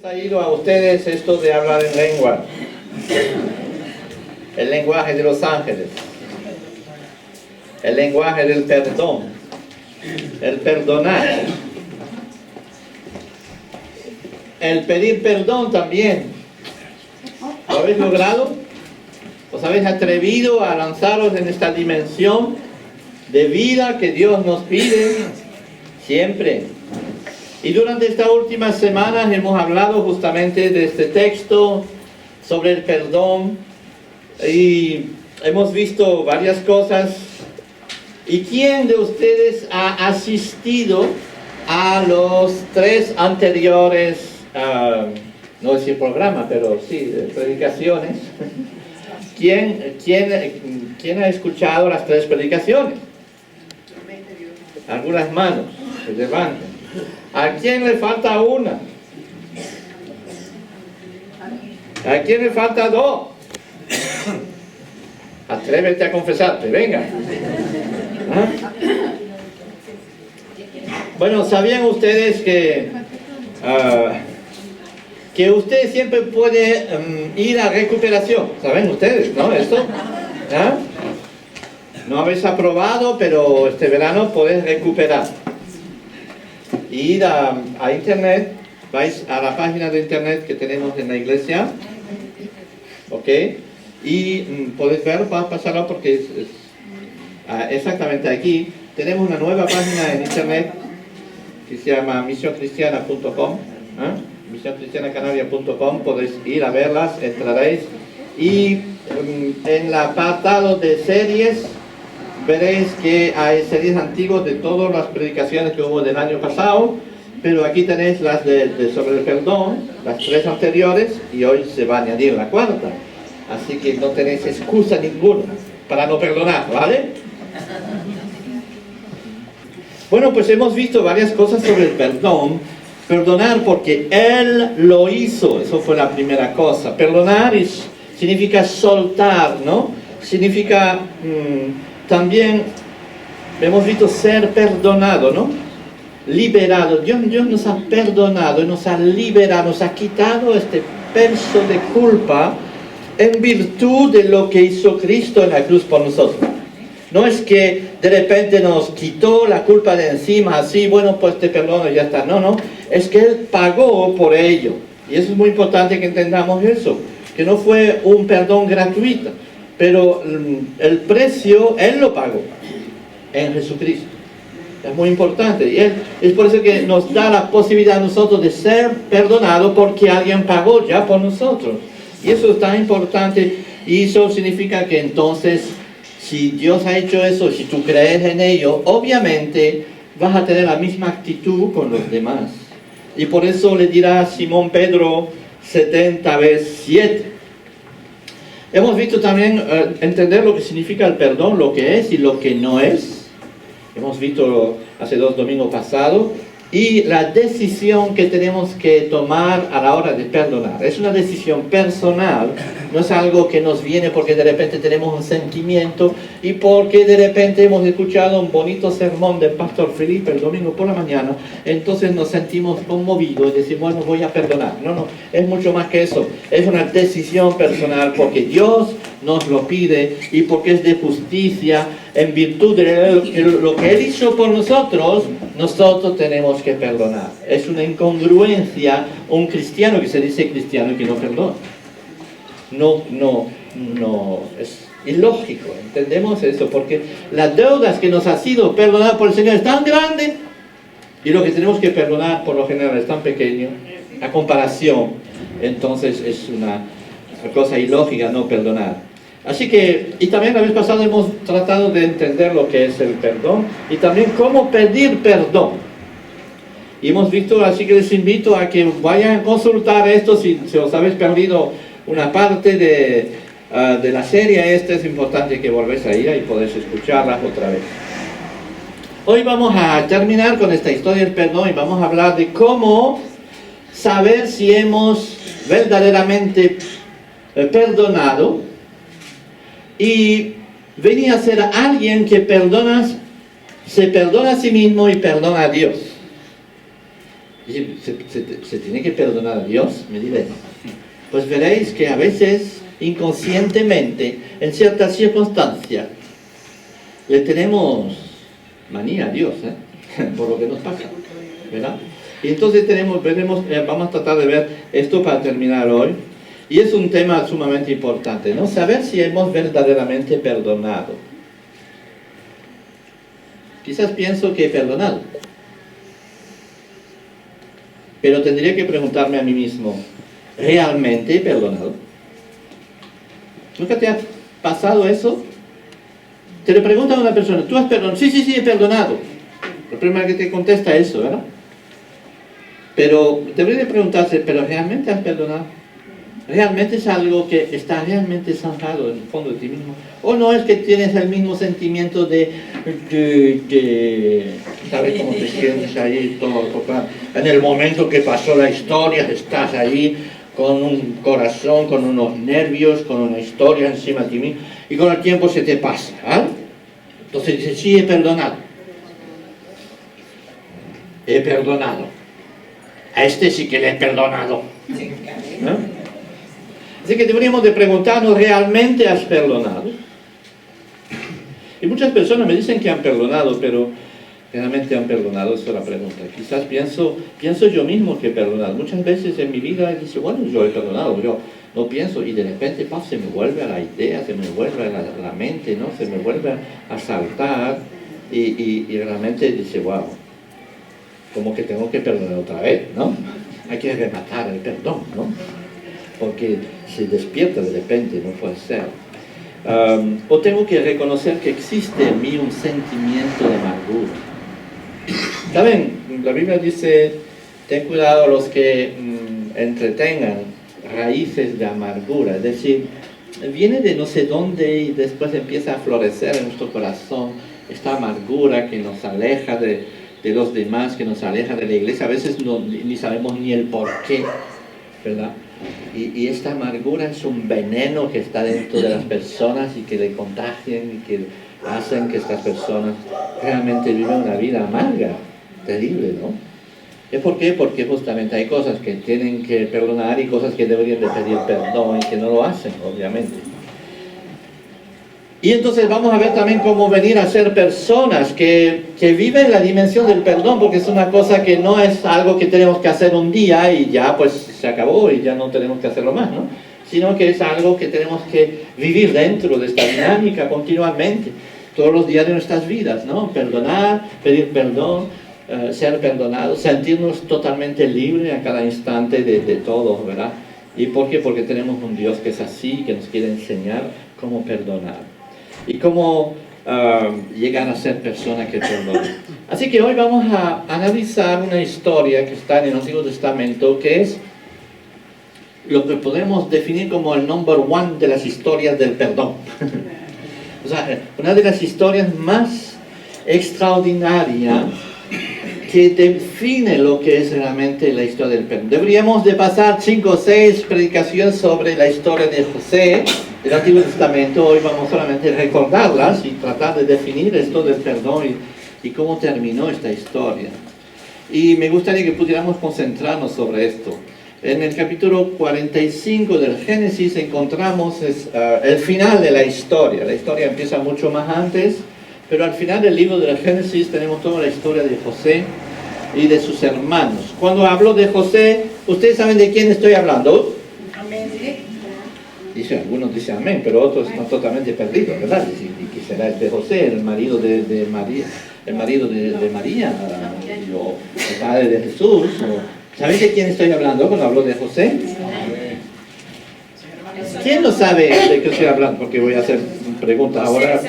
traído a ustedes esto de hablar en lengua, el lenguaje de los ángeles, el lenguaje del perdón, el perdonar, el pedir perdón también. ¿Lo habéis logrado? ¿Os habéis atrevido a lanzaros en esta dimensión de vida que Dios nos pide siempre? Y durante estas últimas semanas hemos hablado justamente de este texto sobre el perdón y hemos visto varias cosas. ¿Y quién de ustedes ha asistido a los 3 anteriores, no decir programa, pero sí, predicaciones? ¿Quién ha escuchado las 3 predicaciones? Algunas manos se levanten. ¿A quién le falta una? ¿A quién le falta 2? Atrévete a confesarte, venga. ¿Ah? Bueno, ¿sabían ustedes que usted siempre puede ir a recuperación? ¿Saben ustedes, no? Esto, ¿ah? No habéis aprobado, pero este verano podéis recuperar. Ir a internet, vais a la página de internet que tenemos en la iglesia, ¿ok? Y podéis ver, va a pasarlo porque es exactamente aquí. Tenemos una nueva página en internet que se llama misioncristiana.com, ¿eh? misioncristianacanarias.com, podéis ir a verlas, entraréis y en el apartado de series veréis que hay series antiguas de todas las predicaciones que hubo del año pasado, pero aquí tenéis las sobre el perdón, las 3 anteriores, y hoy se va a añadir la 4ª. Así que no tenéis excusa ninguna para no perdonar, ¿vale? Bueno, pues hemos visto varias cosas sobre el perdón. Perdonar porque Él lo hizo, eso fue la primera cosa. Perdonar significa soltar, ¿no? Significa... también hemos visto ser perdonado, ¿no? Liberado. Dios nos ha perdonado, nos ha liberado, nos ha quitado este peso de culpa en virtud de lo que hizo Cristo en la cruz por nosotros. No es que de repente nos quitó la culpa de encima, así, bueno, pues te perdono y ya está. No, es que Él pagó por ello. Y eso es muy importante que entendamos eso, que no fue un perdón gratuito. Pero el precio, Él lo pagó en Jesucristo. Es muy importante. Y es por eso que nos da la posibilidad a nosotros de ser perdonados porque alguien pagó ya por nosotros. Y eso es tan importante. Y eso significa que entonces, si Dios ha hecho eso, si tú crees en ello, obviamente vas a tener la misma actitud con los demás. Y por eso le dirá Simón Pedro 70 veces 7. Hemos visto también entender lo que significa el perdón, lo que es y lo que no es. Hemos visto hace 2 domingos pasados. Y la decisión que tenemos que tomar a la hora de perdonar. Es una decisión personal, no es algo que nos viene porque de repente tenemos un sentimiento y porque de repente hemos escuchado un bonito sermón del pastor Felipe el domingo por la mañana, entonces nos sentimos conmovidos y decimos, bueno, voy a perdonar. No, es mucho más que eso. Es una decisión personal porque Dios nos lo pide y porque es de justicia, en virtud de lo que Él hizo por nosotros tenemos que perdonar. Es una incongruencia un cristiano que se dice cristiano y que no perdona. No, es ilógico, entendemos eso, porque las deudas que nos ha sido perdonadas por el Señor es tan grande y lo que tenemos que perdonar por lo general es tan pequeño, a comparación, entonces es una cosa ilógica no perdonar. Así que, y también la vez pasada hemos tratado de entender lo que es el perdón y también cómo pedir perdón. Y hemos visto, así que les invito a que vayan a consultar esto si os habéis perdido una parte de la serie. Es importante que volvéis a ir y podéis escucharlas otra vez. Hoy vamos a terminar con esta historia del perdón y vamos a hablar de cómo saber si hemos verdaderamente perdonado y venir a ser alguien que se perdona a sí mismo y perdona a Dios. Dice, ¿se tiene que perdonar a Dios? Me diré. Pues veréis que a veces, inconscientemente, en ciertas circunstancias, le tenemos manía a Dios, por lo que nos pasa, ¿verdad? Y entonces vamos a tratar de ver esto para terminar hoy. Y es un tema sumamente importante, ¿no? Saber si hemos verdaderamente perdonado. Quizás pienso que he perdonado. Pero tendría que preguntarme a mí mismo, ¿realmente he perdonado? ¿Nunca te ha pasado eso? Te le pregunta a una persona, ¿tú has perdonado? Sí, he perdonado. La primera que te contesta eso, ¿verdad? Pero debería preguntarse, ¿pero realmente has perdonado? ¿Realmente es algo que está realmente zanjado en el fondo de ti mismo? ¿O no es que tienes el mismo sentimiento de ¿sabes cómo te sientes ahí? En el momento que pasó la historia, estás ahí con un corazón, con unos nervios, con una historia encima de ti mismo, y con el tiempo se te pasa, ¿vale? Entonces dices, sí, he perdonado. He perdonado. A este sí que le he perdonado. ¿No? Así que deberíamos de preguntarnos, ¿realmente has perdonado? Y muchas personas me dicen que han perdonado, pero ¿realmente han perdonado? Esa es la pregunta. Quizás pienso yo mismo que he perdonado. Muchas veces en mi vida dice, bueno, yo he perdonado, pero no pienso, y de repente se me vuelve a la idea, se me vuelve a la mente, ¿no? Se me vuelve a saltar, y realmente dice, wow, como que tengo que perdonar otra vez, ¿no? Hay que rematar el perdón, ¿no? Porque se despierta de repente, no puede ser. O tengo que reconocer que existe en mí un sentimiento de amargura. ¿Saben? La Biblia dice, ten cuidado los que entretengan raíces de amargura. Es decir, viene de no sé dónde y después empieza a florecer en nuestro corazón esta amargura que nos aleja de los demás, que nos aleja de la iglesia. A veces ni sabemos ni el por qué, ¿verdad? Y esta amargura es un veneno que está dentro de las personas y que le contagian y que hacen que estas personas realmente vivan una vida amarga, terrible, ¿no? ¿Y por qué? Porque justamente hay cosas que tienen que perdonar y cosas que deberían de pedir perdón y que no lo hacen, obviamente. Y entonces vamos a ver también cómo venir a ser personas que viven la dimensión del perdón, porque es una cosa que no es algo que tenemos que hacer un día y ya pues se acabó y ya no tenemos que hacerlo más, ¿no? Sino que es algo que tenemos que vivir dentro de esta dinámica continuamente, todos los días de nuestras vidas, ¿no? Perdonar, pedir perdón, ser perdonados, sentirnos totalmente libres a cada instante de todo, ¿verdad? ¿Y por qué? Porque tenemos un Dios que es así, que nos quiere enseñar cómo perdonar y cómo llegar a ser personas que perdonan. Así que hoy vamos a analizar una historia que está en el Antiguo Testamento, que es lo que podemos definir como el number one de las historias del perdón. O sea, una de las historias más extraordinarias que define lo que es realmente la historia del perdón. Deberíamos de pasar 5 o 6 predicaciones sobre la historia de José del Antiguo Testamento. Hoy vamos solamente a recordarlas y tratar de definir esto del perdón y cómo terminó esta historia. Y me gustaría que pudiéramos concentrarnos sobre esto. En el capítulo 45 del Génesis encontramos el final de la historia. La historia empieza mucho más antes, pero al final del libro del Génesis tenemos toda la historia de José y de sus hermanos. Cuando hablo de José, ¿ustedes saben de quién estoy hablando? Amén. Dice, algunos dicen amén, pero otros están totalmente perdidos, ¿verdad? ¿Y qué será este José, el marido de María, el marido de María, o el padre de Jesús? ¿Saben de quién estoy hablando cuando hablo de José? ¿Quién no sabe de qué estoy hablando? Porque voy a hacer preguntas ahora.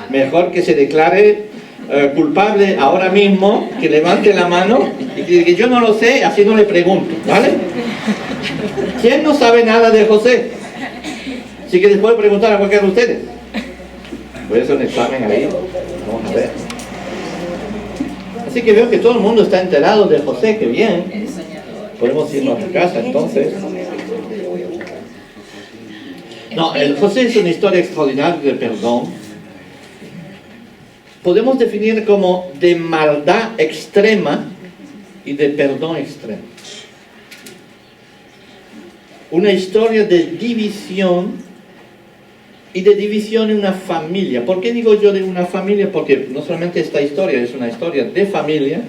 Mejor que se declare culpable ahora mismo, que levante la mano y que diga que yo no lo sé, así no le pregunto, ¿vale? ¿Quién no sabe nada de José? Así que les puedo preguntar a cualquiera de ustedes. Voy a hacer un examen ahí, vamos a ver. Así que veo que todo el mundo está enterado de José, que bien. Podemos irnos a casa entonces. No, el José es una historia extraordinaria de perdón. Podemos definir como de maldad extrema y de perdón extremo. Una historia de división y de división en una familia. ¿Por qué digo yo de una familia? Porque no solamente esta historia es una historia de familia,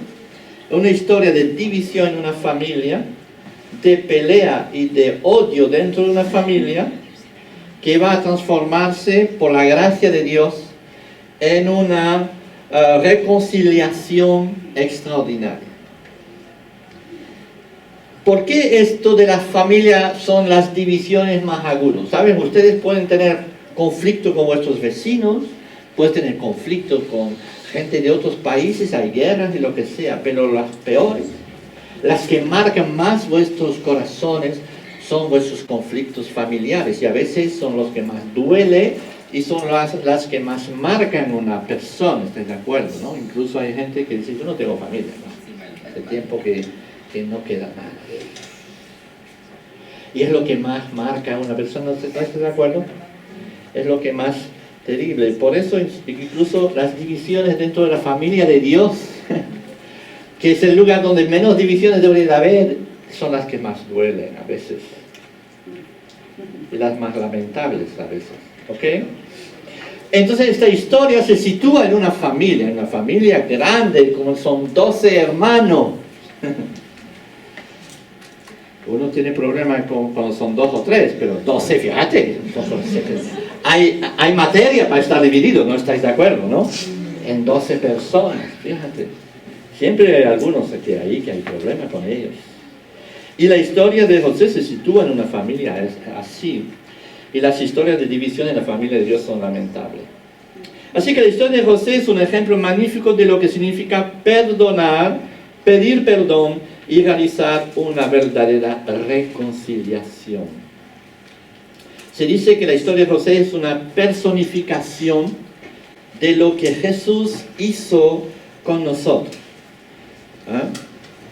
una historia de división en una familia, de pelea y de odio dentro de una familia, que va a transformarse por la gracia de Dios en una reconciliación extraordinaria. ¿Por qué esto de la familia son las divisiones más agudas? ¿Saben? Ustedes pueden tener conflicto con vuestros vecinos, pueden tener conflicto con gente de otros países, hay guerras y lo que sea, pero las peores, las que marcan más vuestros corazones, son vuestros conflictos familiares, y a veces son los que más duele y son las que más marcan una persona, ¿estás de acuerdo? ¿No? Incluso hay gente que dice, yo no tengo familia, ¿no? Hace tiempo que no queda nada. Y es lo que más marca a una persona, ¿no estás de acuerdo? Es lo que más terrible. Por eso incluso las divisiones dentro de la familia de Dios, que es el lugar donde menos divisiones debería haber, son las que más duelen a veces. Y las más lamentables a veces. ¿Ok? Entonces esta historia se sitúa en una familia grande, como son 12 hermanos. Uno tiene problemas cuando son 2 o 3, pero 12, fíjate. Hay materia para estar dividido, ¿no estáis de acuerdo, no? En 12 personas, fíjate. Siempre hay algunos que hay problemas con ellos. Y la historia de José se sitúa en una familia así. Y las historias de división en la familia de Dios son lamentables. Así que la historia de José es un ejemplo magnífico de lo que significa perdonar, pedir perdón y realizar una verdadera reconciliación. Se dice que la historia de José es una personificación de lo que Jesús hizo con nosotros.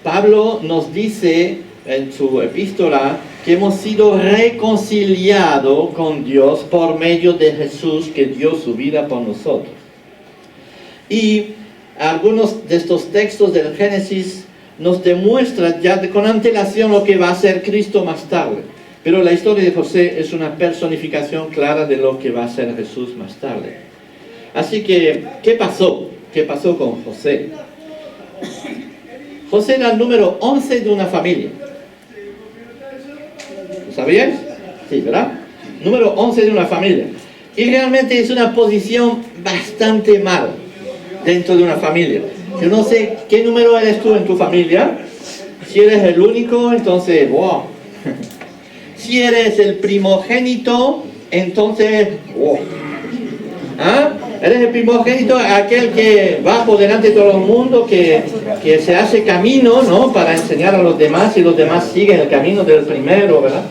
Pablo nos dice en su epístola que hemos sido reconciliados con Dios por medio de Jesús, que dio su vida por nosotros. Y algunos de estos textos del Génesis nos demuestran ya con antelación lo que va a ser Cristo más tarde. Pero la historia de José es una personificación clara de lo que va a ser Jesús más tarde. Así que, ¿qué pasó? ¿Qué pasó con José? José era el número 11 de una familia. ¿Lo sabíais? Sí, ¿verdad? Número 11 de una familia. Y realmente es una posición bastante mala dentro de una familia. Yo no sé qué número eres tú en tu familia. Si eres el único, entonces, wow. Si eres el primogénito, entonces, wow. ¿Ah? Eres el primogénito, aquel que va por delante de todo el mundo, que se hace camino, ¿no? Para enseñar a los demás y los demás siguen el camino del primero, ¿verdad?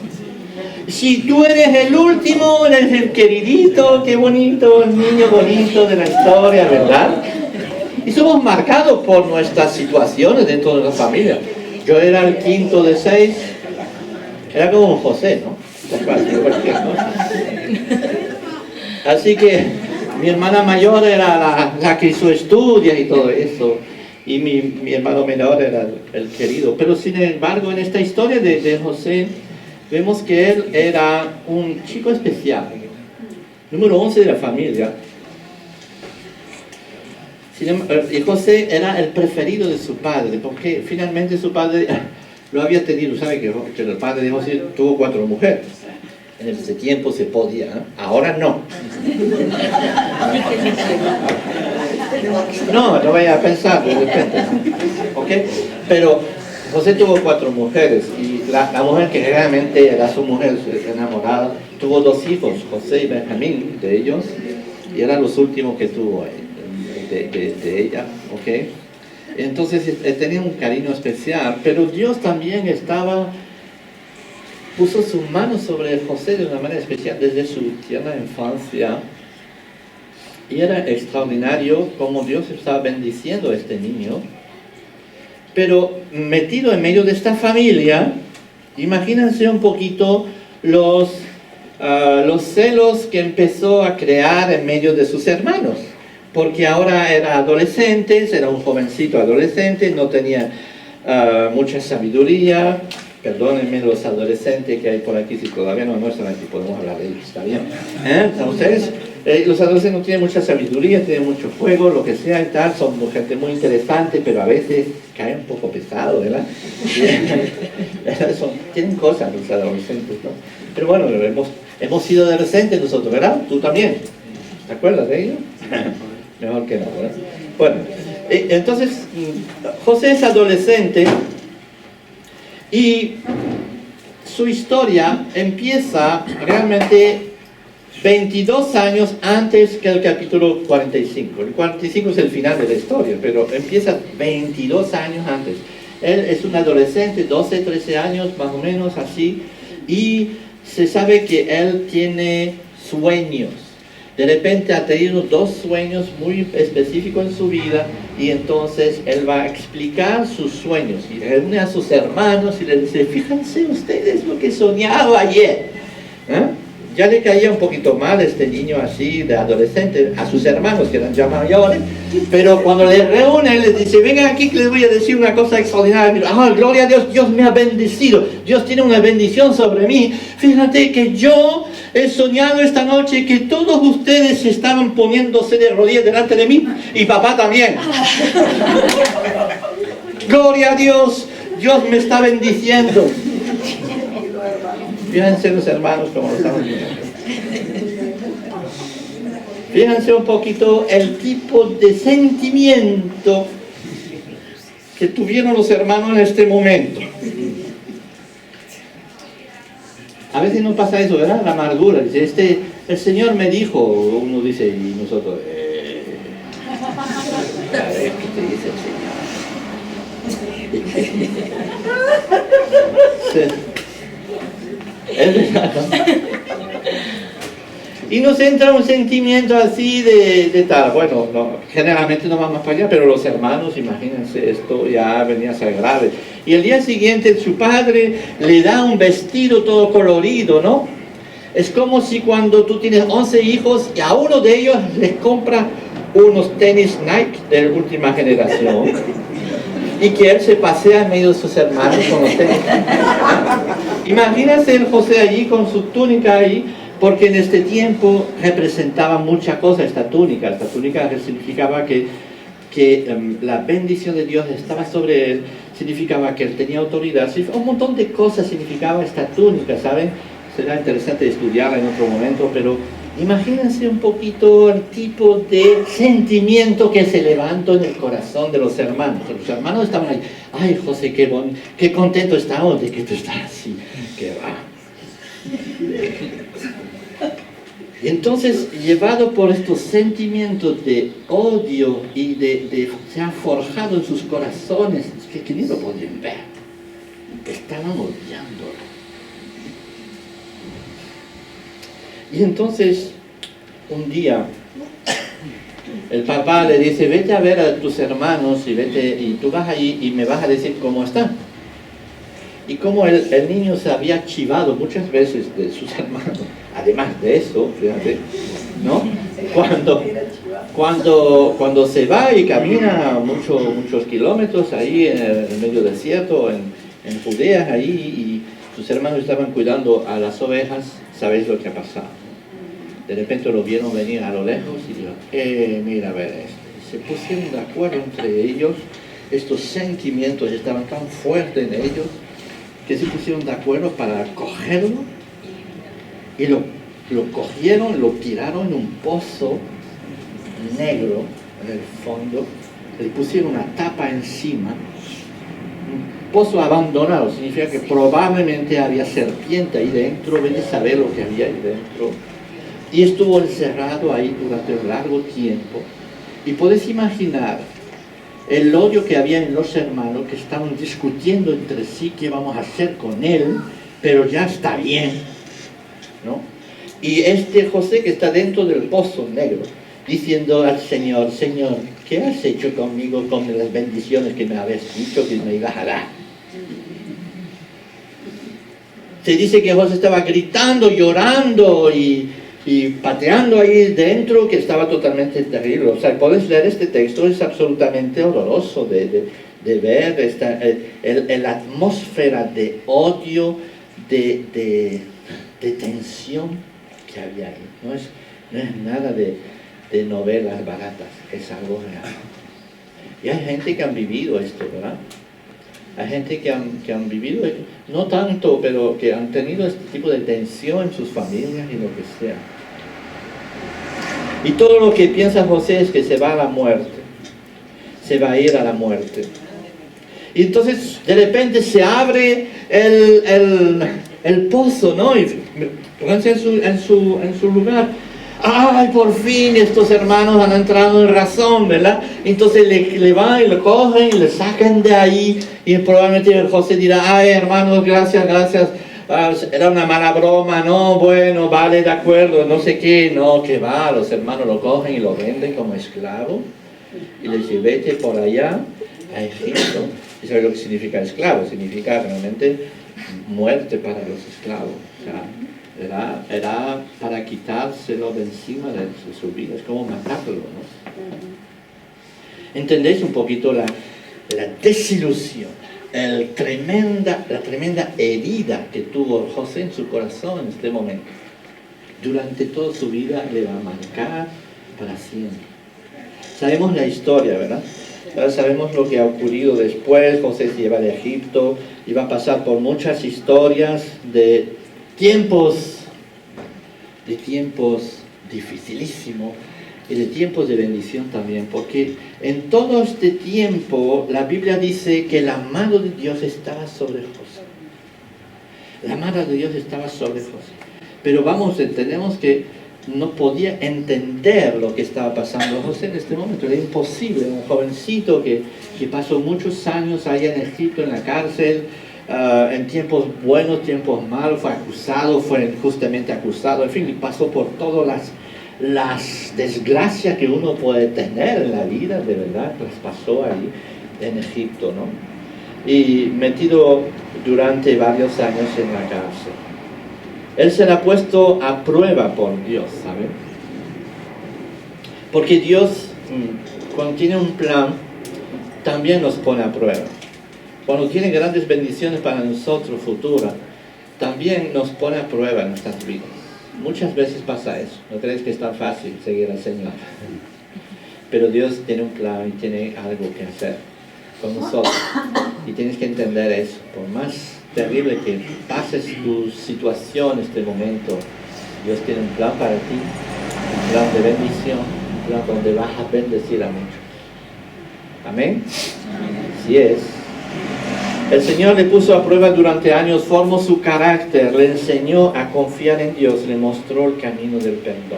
Si tú eres el último, eres el queridito, qué bonito, el niño bonito de la historia, ¿verdad? Y somos marcados por nuestras situaciones dentro de la familia. Yo era el quinto de 6, era como un José, ¿no? Así que mi hermana mayor era la que hizo estudios y todo eso, y mi hermano menor era el querido. Pero sin embargo, en esta historia de José, vemos que él era un chico especial, número 11 de la familia. Y José era el preferido de su padre, porque finalmente su padre lo había tenido. ¿Sabe que el padre de José tuvo 4 mujeres? En ese tiempo se podía, ¿eh? Ahora no. No vaya a pensar de repente, ¿no? ¿Ok? Pero José tuvo 4 mujeres, y la mujer que realmente era su mujer enamorada, tuvo 2 hijos, José y Benjamín, de ellos, y eran los últimos que tuvo de ella, ¿ok? Entonces tenía un cariño especial, pero Dios también puso su mano sobre José de una manera especial desde su tierna infancia, y era extraordinario cómo Dios estaba bendiciendo a este niño. Pero metido en medio de esta familia, imagínense un poquito los celos que empezó a crear en medio de sus hermanos, porque ahora era adolescente, era un jovencito adolescente, no tenía mucha sabiduría. Perdónenme los adolescentes que hay por aquí, si todavía no están aquí, podemos hablar de ellos, ¿está bien? Ustedes, los adolescentes no tienen mucha sabiduría, tienen mucho fuego, lo que sea y tal, son gente muy interesante, pero a veces caen un poco pesado, ¿verdad? Tienen cosas los adolescentes, ¿no? Pero bueno, hemos sido adolescentes nosotros, ¿verdad? Tú también. ¿Te acuerdas de ello? Mejor que no, ¿verdad? Bueno, entonces, José es adolescente. Y su historia empieza realmente 22 años antes que el capítulo 45. El 45 es el final de la historia, pero empieza 22 años antes. Él es un adolescente, 12, 13 años más o menos así, y se sabe que él tiene sueños. De repente ha tenido 2 sueños muy específicos en su vida y entonces él va a explicar sus sueños y reúne a sus hermanos y le dice, fíjense ustedes lo que he soñado ayer. Ya le caía un poquito mal este niño así de adolescente a sus hermanos que eran ya mayores, pero cuando le reúne les dice, vengan aquí que les voy a decir una cosa extraordinaria. Gloria a Dios, Dios me ha bendecido, Dios tiene una bendición sobre mí. Fíjate que yo he soñado esta noche que todos ustedes estaban poniéndose de rodillas delante de mí y papá también. Gloria a Dios, Dios me está bendiciendo. Fíjense los hermanos como lo estaban viendo. Fíjense un poquito el tipo de sentimiento que tuvieron los hermanos en este momento. A veces nos pasa eso, ¿verdad? La amargura. Dice, el Señor me dijo, uno dice, y nosotros, a ver, ¿qué te dice el Señor? Sí. Es verdad, ¿no? Y nos entra un sentimiento así de tal, bueno, no, generalmente no vamos para allá, pero los hermanos, imagínense, esto ya venía a ser grave. Y el día siguiente su padre le da un vestido todo colorido, ¿no? Es como si cuando tú tienes 11 hijos y a uno de ellos les compra unos tenis Nike de última generación y que él se pasea en medio de sus hermanos con los tenis. Imagínense el José allí con su túnica ahí, porque en este tiempo representaba mucha cosa esta túnica. Esta túnica significaba que la bendición de Dios estaba sobre él, significaba que él tenía autoridad. Un montón de cosas significaba esta túnica, ¿saben? Será interesante estudiarla en otro momento, pero imagínense un poquito el tipo de sentimiento que se levantó en el corazón de los hermanos. Los hermanos estaban ahí, ay José, qué contento estamos de que tú estás así, que va. Y entonces, llevado por estos sentimientos de odio y se han forjado en sus corazones, que ni lo podían ver, estaban odiándolo. Y entonces, un día, el papá le dice, vete a ver a tus hermanos y tú vas allí y me vas a decir cómo están. Y como el niño se había chivado muchas veces de sus hermanos, además de eso, fíjate, ¿no? Cuando se va y camina muchos kilómetros ahí en el medio desierto, en Judea, ahí, y sus hermanos estaban cuidando a las ovejas, ¿sabéis lo que ha pasado? De repente lo vieron venir a lo lejos y dijeron, mira a ver esto. Se pusieron de acuerdo entre ellos, estos sentimientos estaban tan fuertes en ellos, que se pusieron de acuerdo para cogerlo y lo cogieron, lo tiraron en un pozo negro en el fondo, le pusieron una tapa encima, un pozo abandonado, significa que probablemente había serpiente ahí dentro, vete a saber lo que había ahí dentro, y estuvo encerrado ahí durante un largo tiempo, y podés imaginar el odio que había en los hermanos que estaban discutiendo entre sí qué vamos a hacer con él, pero ya está bien, ¿no? Y José que está dentro del pozo negro, diciendo al Señor, Señor, ¿qué has hecho conmigo con las bendiciones que me habías dicho que me ibas a dar? Se dice que José estaba gritando, llorando y pateando ahí dentro, que estaba totalmente terrible. O sea, puedes leer este texto, es absolutamente horroroso de de ver la atmósfera de odio, de tensión que había ahí. No es nada de novelas baratas, es algo real. Y hay gente que han vivido esto, ¿verdad? Hay gente que han vivido, no tanto, pero que han tenido este tipo de tensión en sus familias y lo que sea. Y todo lo que piensa José es que se va a la muerte, se va a ir a la muerte. Y entonces de repente se abre el pozo, ¿no? Y pónganse en su lugar. ¡Ay, por fin estos hermanos han entrado en razón!, ¿verdad? Entonces le van y lo cogen y le sacan de ahí. Y probablemente José dirá: ¡ay, hermanos, gracias! Era una mala broma, no, bueno, vale, de acuerdo, no sé qué. No, que va, los hermanos lo cogen y lo venden como esclavo. Y le dicen: vete por allá a Egipto. ¿Y sabes lo que significa esclavo? Significa realmente muerte para los esclavos. O sea, era para quitárselo de encima de su vida, es como matarlo, ¿no? ¿Entendéis un poquito la desilusión, la tremenda herida que tuvo José en su corazón en este momento? Durante toda su vida le va a marcar para siempre. Sabemos la historia, ¿verdad? Ahora sabemos lo que ha ocurrido después. José se lleva de Egipto y va a pasar por muchas historias de tiempos dificilísimos y de tiempos de bendición también, porque en todo este tiempo la Biblia dice que la mano de Dios estaba sobre José. La mano de Dios estaba sobre José. Pero tenemos que no podía entender lo que estaba pasando José en este momento. Era imposible. Un jovencito que pasó muchos años allá en Egipto, en la cárcel, en tiempos buenos, tiempos malos, fue acusado, fue injustamente acusado, en fin, pasó por todas las desgracias que uno puede tener en la vida, de verdad, las pasó ahí en Egipto, ¿no? Y metido durante varios años en la cárcel. Él se la ha puesto a prueba por Dios, ¿saben? Porque Dios, cuando tiene un plan, también nos pone a prueba. Cuando tiene grandes bendiciones para nosotros futuras, también nos pone a prueba en nuestras vidas. Muchas veces pasa eso. No creéis que es tan fácil seguir al Señor. Pero Dios tiene un plan y tiene algo que hacer con nosotros. Y tienes que entender eso. Por más terrible que pases tu situación en este momento, Dios tiene un plan para ti, un plan de bendición, un plan donde vas a bendecir a muchos. ¿Amén? Así es. El Señor le puso a prueba durante años, formó su carácter, le enseñó a confiar en Dios, le mostró el camino del perdón.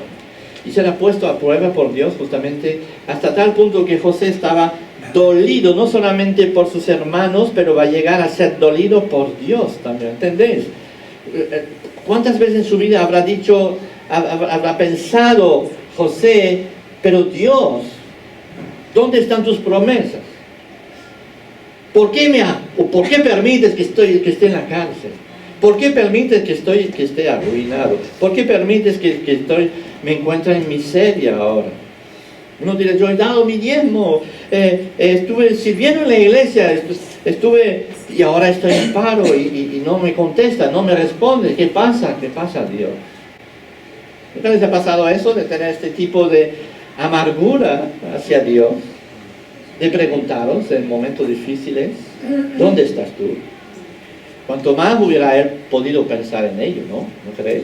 Y se le ha puesto a prueba por Dios justamente hasta tal punto que José estaba dolido, no solamente por sus hermanos, pero va a llegar a ser dolido por Dios también, ¿entendéis? ¿Cuántas veces en su vida habrá pensado José: pero Dios, ¿dónde están tus promesas? ¿Por qué permites que esté en la cárcel? ¿Por qué permites que esté arruinado? ¿Por qué permites que me encuentre en miseria ahora? Uno dirá: yo he dado mi diezmo, estuve sirviendo en la iglesia, y ahora estoy en paro y no me contesta, no me responde. ¿Qué pasa? ¿Qué pasa, Dios? ¿Nunca les ha pasado eso, de tener este tipo de amargura hacia Dios? De preguntaros en momentos difíciles: ¿dónde estás tú? Cuanto más hubiera él podido pensar en ello, ¿no? ¿No creéis?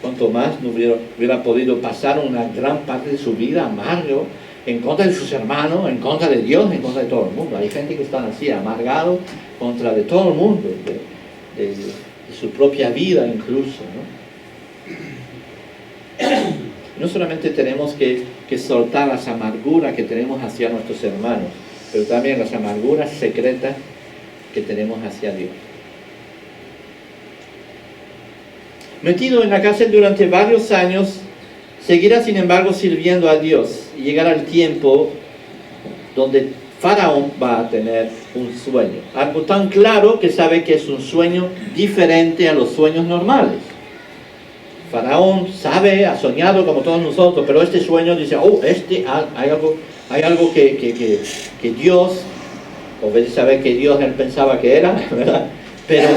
Cuanto más no hubiera podido pasar una gran parte de su vida amargo, en contra de sus hermanos, en contra de Dios, en contra de todo el mundo. Hay gente que está así, amargado contra de todo el mundo, de su propia vida incluso, ¿no? No solamente tenemos que soltar las amarguras que tenemos hacia nuestros hermanos, pero también las amarguras secretas que tenemos hacia Dios. Metido en la cárcel durante varios años, seguirá sin embargo sirviendo a Dios, y llegará el tiempo donde Faraón va a tener un sueño, algo tan claro que sabe que es un sueño diferente a los sueños normales. Faraón sabe, ha soñado como todos nosotros, pero este sueño dice: hay algo que Dios o vez de saber que Dios él pensaba que era, ¿verdad? Pero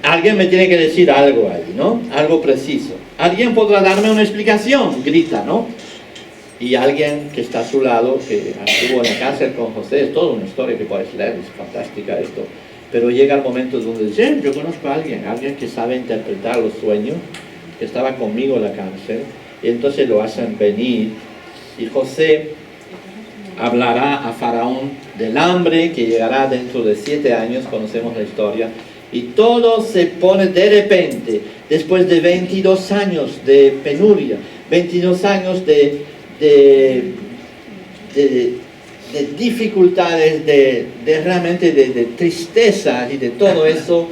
alguien me tiene que decir algo ahí, ¿no? Algo preciso. Alguien podrá darme una explicación, grita, ¿no? Y alguien que está a su lado, que estuvo en la cárcel con José, es toda una historia que puedes leer, es fantástica esto. Pero llega el momento donde dice, yo conozco a alguien que sabe interpretar los sueños, que estaba conmigo en la cárcel, y entonces lo hacen venir, y José hablará a Faraón del hambre que llegará dentro de 7 años, conocemos la historia, y todo se pone de repente, después de 22 años de penuria, 22 años de dificultades, realmente de tristeza y de todo eso,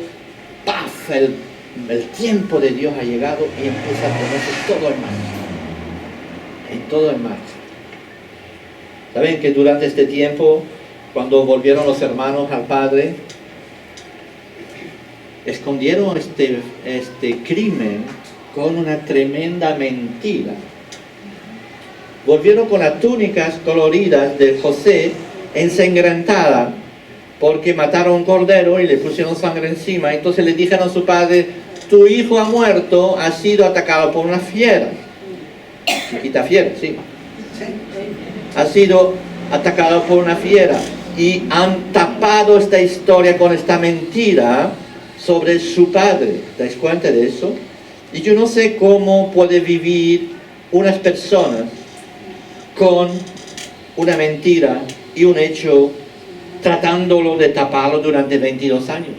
¡paf! El tiempo de Dios ha llegado y empieza a ponerse todo en marcha. Y todo en marcha. ¿Saben que durante este tiempo, cuando volvieron los hermanos al padre, escondieron este crimen con una tremenda mentira? Volvieron con las túnicas coloridas de José ensangrentada porque mataron un cordero y le pusieron sangre encima. Entonces le dijeron a su padre, tu hijo ha muerto, ha sido atacado por una fiera. Chiquita fiera, sí. Ha sido atacado por una fiera. Y han tapado esta historia con esta mentira sobre su padre. ¿Te das cuenta de eso? Y yo no sé cómo puede vivir unas personas con una mentira y un hecho, tratándolo de taparlo durante 22 años.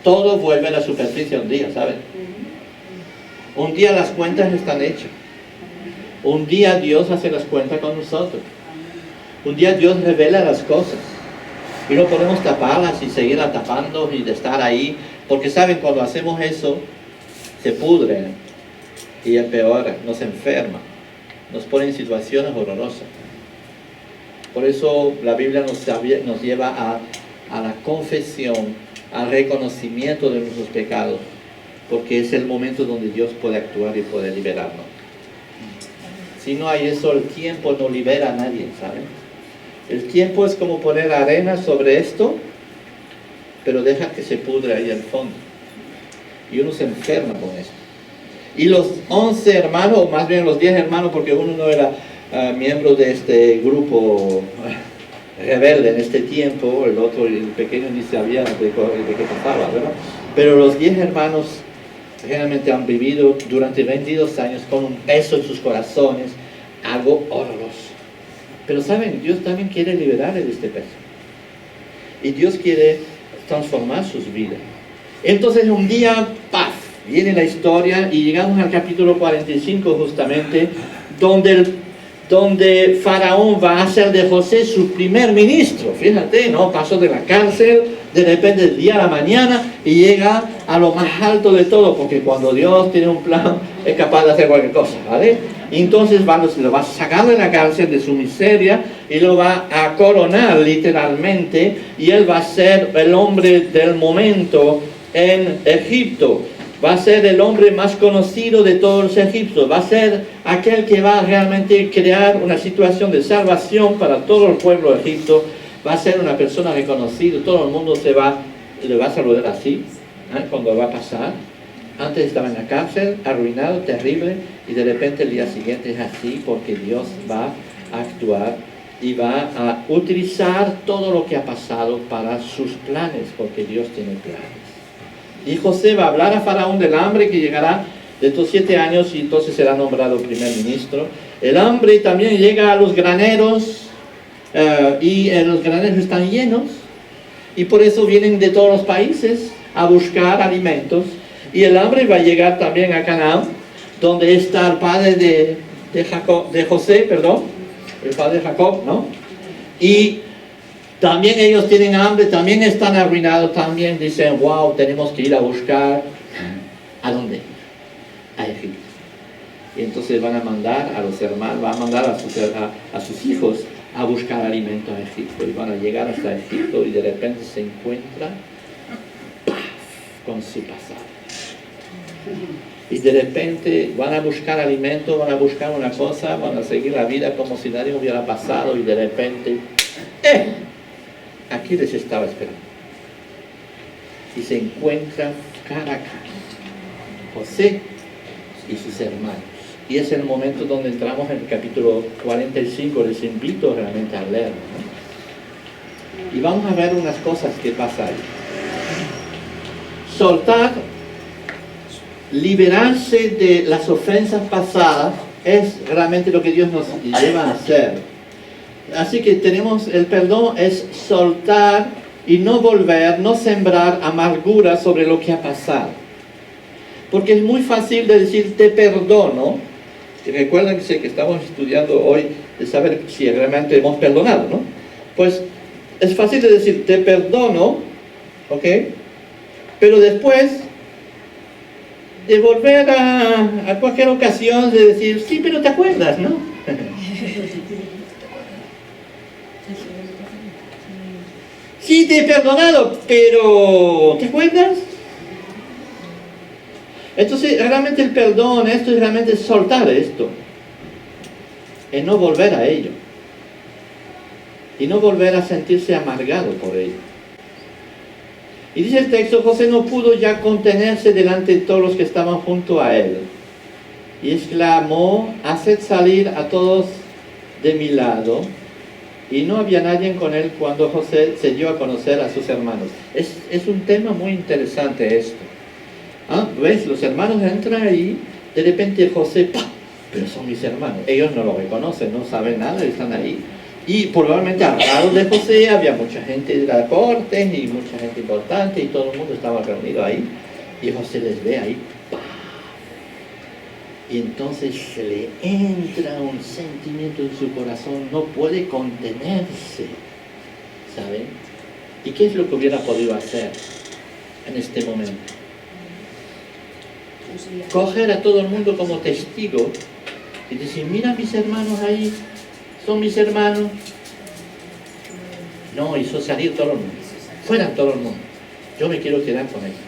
Todo vuelve a la superficie un día, ¿saben? Un día las cuentas están hechas. Un día Dios hace las cuentas con nosotros. Un día Dios revela las cosas. Y no podemos taparlas y seguirlas tapando y de estar ahí. Porque saben, cuando hacemos eso, se pudre. Y empeora, nos enferma, nos pone en situaciones horrorosas. Por eso la Biblia nos lleva a la confesión, al reconocimiento de nuestros pecados, porque es el momento donde Dios puede actuar y puede liberarnos. Si no hay eso, el tiempo no libera a nadie, ¿saben? El tiempo es como poner arena sobre esto, pero deja que se pudre ahí al fondo. Y uno se enferma con esto. Y los 11 hermanos, o más bien los 10 hermanos, porque uno no era miembro de este grupo rebelde en este tiempo, el otro, el pequeño, ni sabía de qué pasaba, ¿verdad? Pero los 10 hermanos realmente han vivido durante 22 años con un peso en sus corazones, algo horroroso. Pero saben, Dios también quiere liberarles de este peso. Y Dios quiere transformar sus vidas. Entonces un día, ¡paf!, viene la historia y llegamos al capítulo 45 justamente, donde Faraón va a hacer de José su primer ministro. Fíjate, ¿no? Pasó de la cárcel, de repente del día a la mañana, y llega a lo más alto de todo, porque cuando Dios tiene un plan, es capaz de hacer cualquier cosa, ¿vale? Y entonces lo va a sacar de la cárcel, de su miseria, y lo va a coronar literalmente, y él va a ser el hombre del momento en Egipto. Va a ser el hombre más conocido de todos los egipcios. Va a ser aquel que va a realmente crear una situación de salvación para todo el pueblo de Egipto. Va a ser una persona reconocida. Todo el mundo le va a saludar así, cuando va a pasar. Antes estaba en la cárcel, arruinado, terrible, y de repente el día siguiente es así, porque Dios va a actuar y va a utilizar todo lo que ha pasado para sus planes, porque Dios tiene planes. Y José va a hablar a Faraón del hambre que llegará de estos 7 años, y entonces será nombrado primer ministro. El hambre también llega a los graneros, y los graneros están llenos, y por eso vienen de todos los países a buscar alimentos. Y el hambre va a llegar también a Canaán, donde está el padre de José, el padre de Jacob, ¿no? Y también ellos tienen hambre, también están arruinados, también dicen, wow, tenemos que ir a buscar. ¿A dónde? A Egipto. Y entonces van a mandar a los hermanos, van a mandar a sus hijos a buscar alimento a Egipto. Y van a llegar hasta Egipto y de repente se encuentran con su pasado. y de repente van a buscar alimento, van a buscar una cosa, van a seguir la vida como si nadie hubiera pasado y de repente, aquí les estaba esperando. Y se encuentran cara a cara, José y sus hermanos. Y es el momento donde entramos en el capítulo 45, les invito realmente a leerlo, ¿no? Y vamos a ver unas cosas que pasan ahí. Soltar, liberarse de las ofensas pasadas es realmente lo que Dios nos lleva a hacer. Así que tenemos el perdón, es soltar y no volver, no sembrar amargura sobre lo que ha pasado. Porque es muy fácil de decir te perdono. Y recuerden que estamos estudiando hoy de saber si realmente hemos perdonado, ¿no? Pues es fácil de decir te perdono, ¿ok? Pero después de volver a cualquier ocasión de decir, sí, pero te acuerdas, ¿no? Sí, te he perdonado, pero ¿te acuerdas? Entonces, realmente el perdón, esto es realmente soltar esto. Y no volver a ello. Y no volver a sentirse amargado por ello. Y dice el texto, José no pudo ya contenerse delante de todos los que estaban junto a él. Y exclamó, haced salir a todos de mi lado. Y no había nadie con él cuando José se dio a conocer a sus hermanos. Es un tema muy interesante esto. ¿Ves? Los hermanos entran ahí, de repente José, ¡pah! Pero son mis hermanos. Ellos no lo reconocen, no saben nada, están ahí. Y probablemente al lado de José había mucha gente de la corte y mucha gente importante y todo el mundo estaba reunido ahí. Y José les ve ahí, ¡pah! Y entonces se le entra un sentimiento en su corazón, no puede contenerse, ¿saben? ¿Y qué es lo que hubiera podido hacer en este momento? Coger a todo el mundo como testigo y decir, mira mis hermanos ahí, son mis hermanos. No, hizo salir todo el mundo, fuera todo el mundo, yo me quiero quedar con ellos.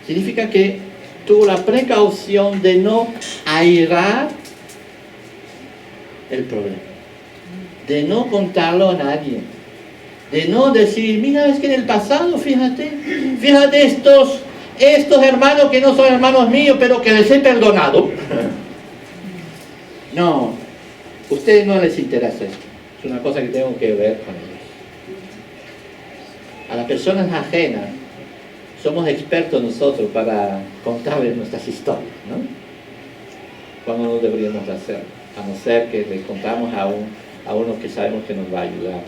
Significa que tuvo la precaución de no airar el problema, de no contarlo a nadie, de no decir, mira, es que en el pasado, fíjate estos hermanos que no son hermanos míos, pero que les he perdonado. No, a ustedes no les interesa esto. Es una cosa que tengo que ver con ellos. A las personas ajenas somos expertos nosotros para contarles nuestras historias, ¿no? Cuando no deberíamos hacerlo, a no ser que le contamos a uno que sabemos que nos va a ayudar.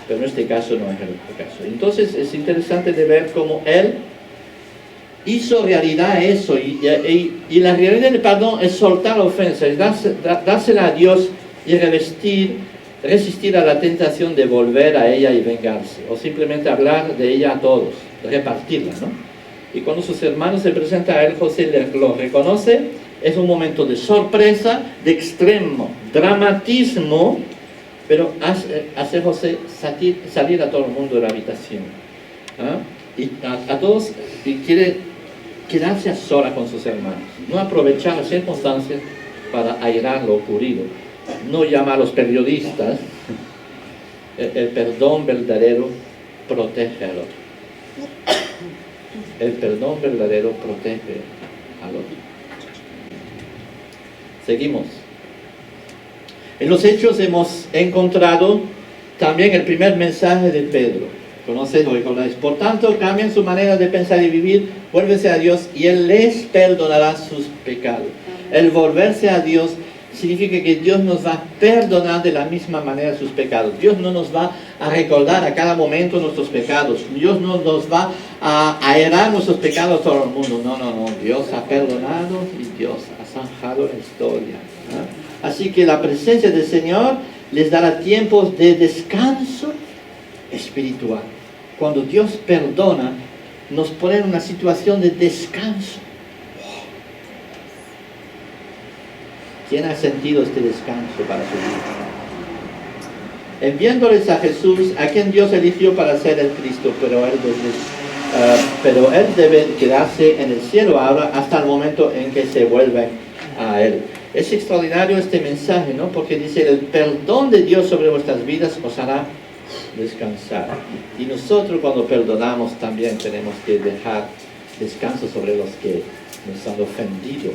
Pero en este caso no es el caso. Entonces es interesante de ver cómo él hizo realidad eso, y la realidad del perdón es soltar la ofensa, es dársela a Dios y resistir a la tentación de volver a ella y vengarse, o simplemente hablar de ella a todos, repartirla, ¿no? Y cuando sus hermanos se presentan a él, José lo reconoce, es un momento de sorpresa, de extremo dramatismo, pero hace José salir a todo el mundo de la habitación, y a todos, y quiere quedarse a sola con sus hermanos, no aprovechar las circunstancias para airar lo ocurrido, no llama a los periodistas. El perdón verdadero protege al otro. El perdón verdadero protege al otro. Seguimos. En los Hechos hemos encontrado también el primer mensaje de Pedro. ¿Conoces o recordáis? Por tanto, cambian su manera de pensar y vivir, vuélvese a Dios y Él les perdonará sus pecados. El volverse a Dios significa que Dios nos va a perdonar de la misma manera sus pecados. Dios no nos va a recordar a cada momento nuestros pecados. Dios no nos va a aerar nuestros pecados a todo el mundo. No. Dios ha perdonado y Dios ha zanjado la historia, ¿no? Así que la presencia del Señor les dará tiempos de descanso espiritual. Cuando Dios perdona, nos pone en una situación de descanso. ¿Quién ha sentido este descanso para su vida? Enviándoles a Jesús, a quien Dios eligió para ser el Cristo, pero él pero él debe quedarse en el cielo ahora hasta el momento en que se vuelve a él. Es extraordinario este mensaje, ¿no? Porque dice, el perdón de Dios sobre vuestras vidas os hará descansar. Y nosotros cuando perdonamos también tenemos que dejar descanso sobre los que nos han ofendido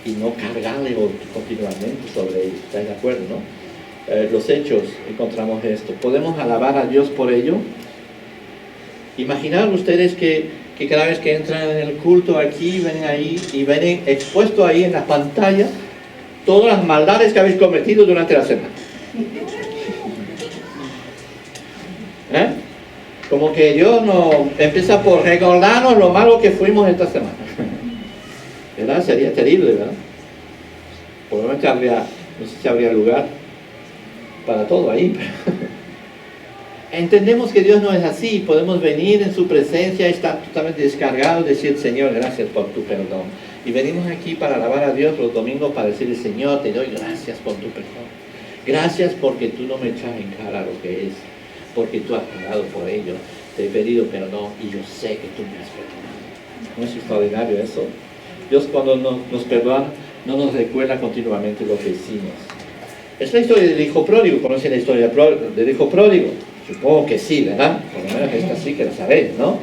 y no cargarle continuamente sobre ellos. ¿Estáis de acuerdo, no? Los hechos encontramos esto. ¿Podemos alabar a Dios por ello? Imaginar ustedes que cada vez que entran en el culto aquí, ven ahí y ven expuesto ahí en la pantalla todas las maldades que habéis cometido durante la semana. Como que Dios nos empieza por recordarnos lo malo que fuimos esta semana. ¿Verdad? Sería terrible, ¿verdad? Probablemente no sé si habría lugar para todo ahí. Entendemos que Dios no es así. Podemos venir en su presencia, estar totalmente descargados, decir, Señor, gracias por tu perdón. Y venimos aquí para alabar a Dios los domingos para decirle, Señor, te doy gracias por tu perdón. Gracias porque tú no me echas en cara lo que es, porque tú has pagado por ello. Te he pedido perdón y yo sé que tú me has perdonado. ¿No es extraordinario eso? Dios cuando nos perdona, no nos recuerda continuamente lo que hicimos. Es la historia del hijo pródigo. ¿Conocen la historia del hijo pródigo? Supongo que sí, ¿verdad? Por lo menos esta sí que la sabéis, ¿no?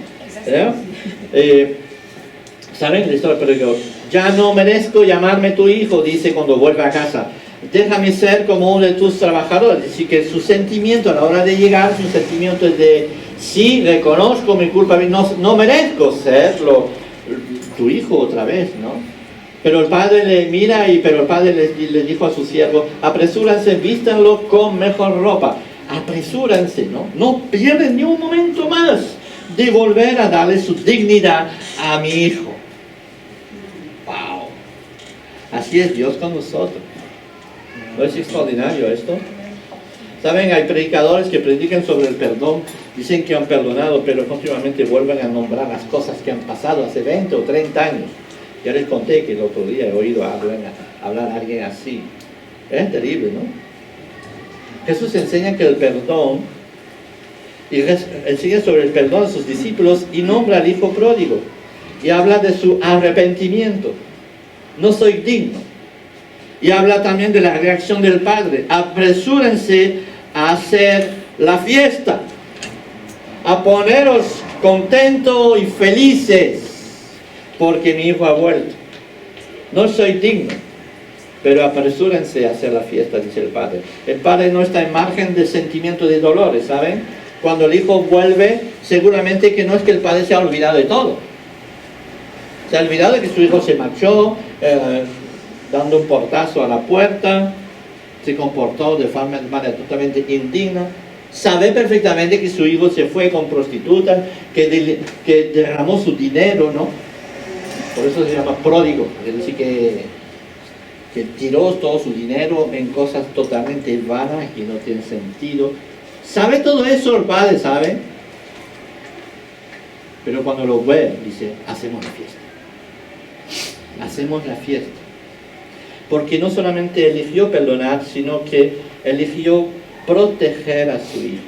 ¿Verdad? ¿Saben la historia del pródigo? Ya no merezco llamarme tu hijo, dice cuando vuelve a casa. Déjame ser como uno de tus trabajadores. Así que su sentimiento a la hora de llegar, su sentimiento es de, sí, reconozco mi culpa, no merezco ser tu hijo otra vez, ¿no? Pero el padre le mira, pero el padre le dijo a su siervo, apresúrense, vístanlo con mejor ropa. Apresúrense, ¿no? No pierden ni un momento más de volver a darle su dignidad a mi hijo. ¡Wow! Así es Dios con nosotros. ¿No es extraordinario esto? ¿Saben? Hay predicadores que predican sobre el perdón, dicen que han perdonado, pero continuamente vuelven a nombrar las cosas que han pasado hace 20 o 30 años. Ya les conté que el otro día he oído hablar a alguien así. Es terrible, ¿no? Jesús enseña que el perdón, y enseña sobre el perdón a sus discípulos y nombra al hijo pródigo. Y habla de su arrepentimiento. No soy digno. Y habla también de la reacción del padre. Apresúrense a hacer la fiesta, a poneros contentos y felices, porque mi hijo ha vuelto. No soy digno, pero apresúrense a hacer la fiesta, dice el padre. El padre no está en margen de sentimiento de dolores, ¿saben? Cuando el hijo vuelve, seguramente que no es que el padre se ha olvidado de todo. Se ha olvidado de que su hijo se marchó, dando un portazo a la puerta, se comportó de manera totalmente indigna. Sabe perfectamente que su hijo se fue con prostitutas, que derramó su dinero, ¿no? Por eso se llama pródigo, es decir, que tiró todo su dinero en cosas totalmente vanas y no tienen sentido. ¿Sabe todo eso el padre? ¿Sabe? Pero cuando lo ve, dice, hacemos la fiesta. Hacemos la fiesta. Porque no solamente eligió perdonar, sino que eligió proteger a su hijo.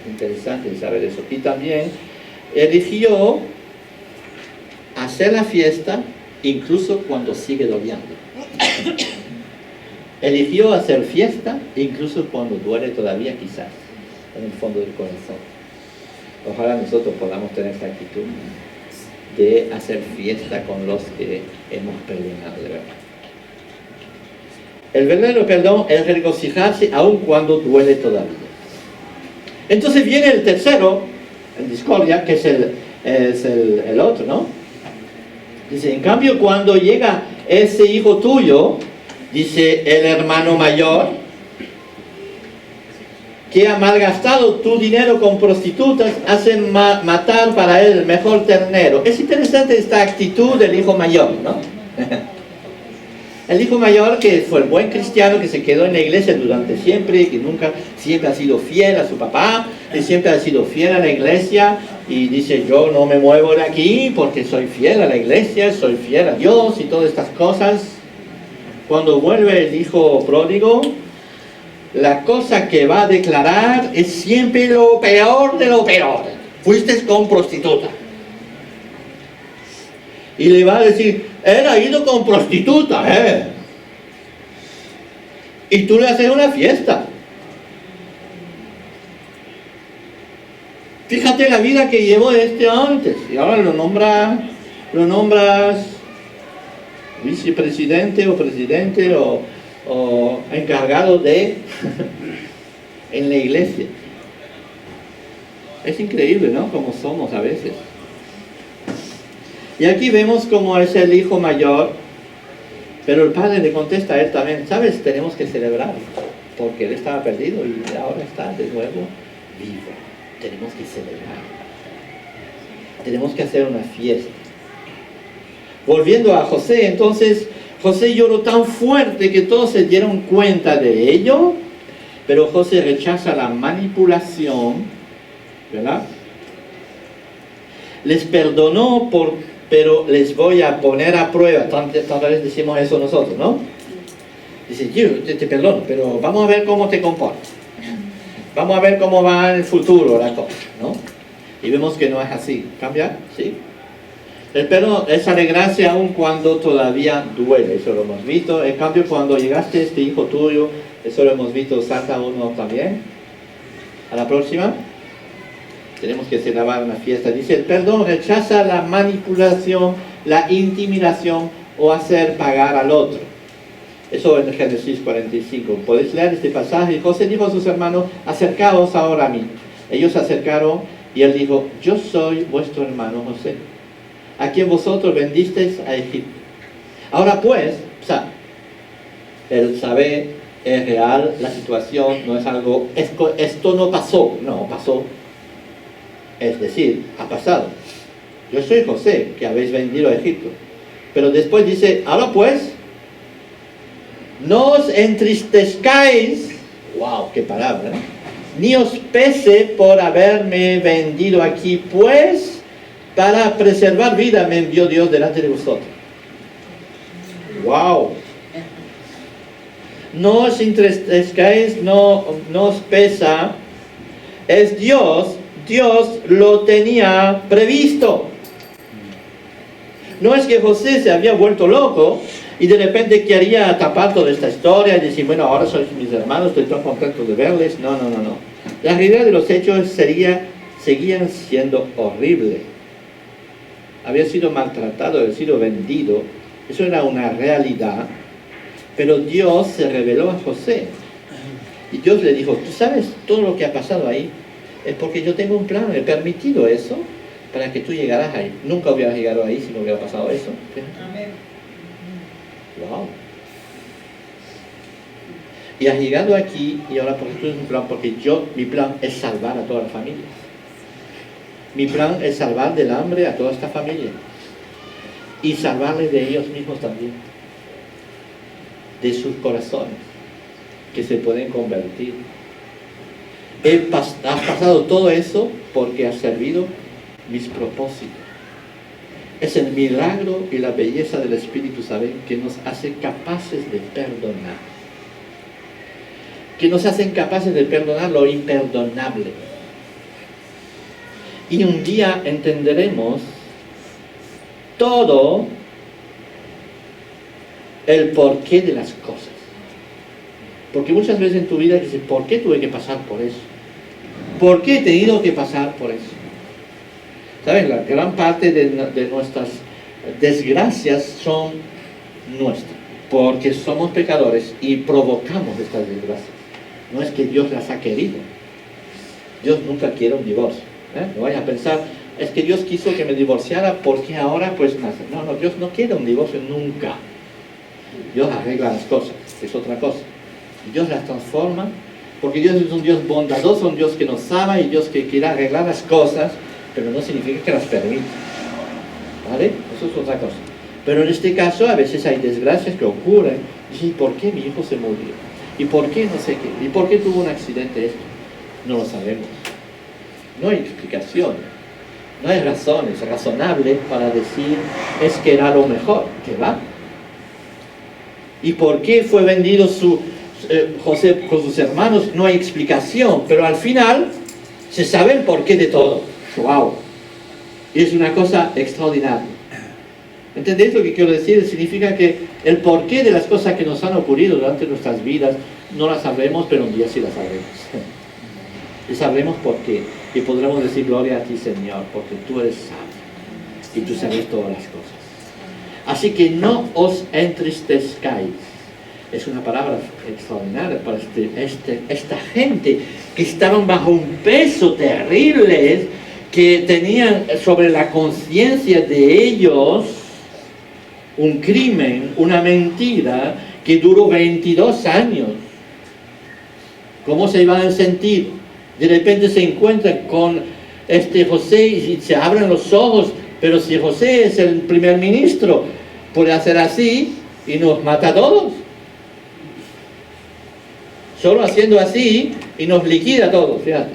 Interesante saber eso. Y también eligió hacer la fiesta incluso cuando sigue doliendo. Eligió hacer fiesta incluso cuando duele todavía, quizás, en el fondo del corazón. Ojalá nosotros podamos tener esta actitud de hacer fiesta con los que hemos perdonado, de verdad. El verdadero perdón es regocijarse aun cuando duele todavía. Entonces viene el tercero, en discordia, que es el otro, ¿no? Dice, en cambio, cuando llega ese hijo tuyo, dice el hermano mayor, que ha malgastado tu dinero con prostitutas, hacen matar para él el mejor ternero. Es interesante esta actitud del hijo mayor, ¿no? El hijo mayor, que fue el buen cristiano, que se quedó en la iglesia durante siempre, que siempre ha sido fiel a su papá, y siempre ha sido fiel a la iglesia, y dice, yo no me muevo de aquí porque soy fiel a la iglesia, soy fiel a Dios y todas estas cosas. Cuando vuelve el hijo pródigo, la cosa que va a declarar es siempre lo peor de lo peor. Fuiste con prostituta, Y le va a decir, él ha ido con prostituta, y tú le haces una fiesta. Fíjate la vida que llevó antes, y ahora lo nombras vicepresidente o presidente o encargado de en la iglesia. Es increíble, ¿no? Como somos a veces. Y aquí vemos cómo es el hijo mayor, pero el padre le contesta a él también, ¿sabes? Tenemos que celebrar, porque él estaba perdido y ahora está de nuevo vivo. Tenemos que celebrar. Tenemos que hacer una fiesta. Volviendo a José, entonces, José lloró tan fuerte que todos se dieron cuenta de ello, pero José rechaza la manipulación, ¿verdad? Les perdonó, pero les voy a poner a prueba. Tantas veces decimos eso nosotros, ¿no? Dice, yo te perdono, pero vamos a ver cómo te comportas. Vamos a ver cómo va en el futuro la cosa, ¿no? Y vemos que no es así. ¿Cambia? ¿Sí? El perdón es alegrarse aun cuando todavía duele. Eso lo hemos visto. En cambio, cuando llegaste este hijo tuyo, eso lo hemos visto, salta uno también. A la próxima. Tenemos que celebrar una fiesta. Dice, el perdón rechaza la manipulación, la intimidación o hacer pagar al otro. Eso en Génesis 45. Podéis leer este pasaje. José dijo a sus hermanos, acercaos ahora a mí. Ellos se acercaron y él dijo, yo soy vuestro hermano José, a quien vosotros vendisteis a Egipto. Ahora pues, él sabe, es real, la situación no es algo, esto no pasó, no pasó. Es decir, ha pasado. Yo soy José, que habéis vendido a Egipto. Pero después dice, ahora pues, no os entristezcáis, wow, qué palabra, ¿no? Ni os pese por haberme vendido aquí, pues para preservar vida me envió Dios delante de vosotros. Wow. No os entristezcáis, no os pesa, es Dios lo tenía previsto. No es que José se había vuelto loco y de repente quería tapar toda esta historia y decir, bueno, ahora sois mis hermanos, estoy tan contento de verles. No. La realidad de los hechos seguían siendo horribles. Había sido maltratado, había sido vendido. Eso era una realidad. Pero Dios se reveló a José. Y Dios le dijo, tú sabes todo lo que ha pasado ahí. Es porque yo tengo un plan, he permitido eso para que tú llegaras ahí. Nunca hubieras llegado ahí si no hubiera pasado eso. Amén. Wow. Y has llegado aquí y ahora porque tú eres un plan, porque mi plan es salvar a toda la familia. Mi plan es salvar del hambre a toda esta familia. Y salvarles de ellos mismos también. De sus corazones, que se pueden convertir. Has pasado todo eso porque has servido mis propósitos. Es el milagro y la belleza del Espíritu, ¿saben? Que nos hace capaces de perdonar. Que nos hacen capaces de perdonar lo imperdonable. Y un día entenderemos todo el porqué de las cosas. Porque muchas veces en tu vida dices, ¿por qué tuve que pasar por eso? ¿Por qué he tenido que pasar por eso? ¿Saben? La gran parte de nuestras desgracias son nuestras, porque somos pecadores y provocamos estas desgracias. No es que Dios las ha querido. Dios nunca quiere un divorcio. No vayas a pensar, es que Dios quiso que me divorciara porque ahora pues nace. No, Dios no quiere un divorcio nunca. Dios arregla las cosas, es otra cosa. Dios las transforma, porque Dios es un Dios bondadoso, un Dios que nos ama y Dios que quiere arreglar las cosas, pero no significa que las permita. ¿Vale? Eso es otra cosa. Pero en este caso a veces hay desgracias que ocurren. Y ¿por qué mi hijo se murió? ¿Y por qué no sé qué? ¿Y por qué tuvo un accidente esto? No lo sabemos. No hay explicación. No hay razones razonables para decir es que era lo mejor. ¿Qué va? ¿Y por qué fue vendido José con sus hermanos? No hay explicación, pero al final se sabe el porqué de todo. ¡Wow! Y es una cosa extraordinaria. ¿Entendéis lo que quiero decir? Significa que el porqué de las cosas que nos han ocurrido durante nuestras vidas no las sabremos, pero un día sí las sabremos. Y sabremos por qué. Y podremos decir gloria a ti, Señor, porque tú eres sabio y tú sabes todas las cosas. Así que no os entristezcáis. Es una palabra extraordinaria para esta gente que estaban bajo un peso terrible, que tenían sobre la conciencia de ellos un crimen, una mentira que duró 22 años. ¿Cómo se iban a sentir? De repente se encuentran con José y se abren los ojos, pero si José es el primer ministro, puede hacer así y nos mata a todos. Solo haciendo así y nos liquida a todos, fíjate.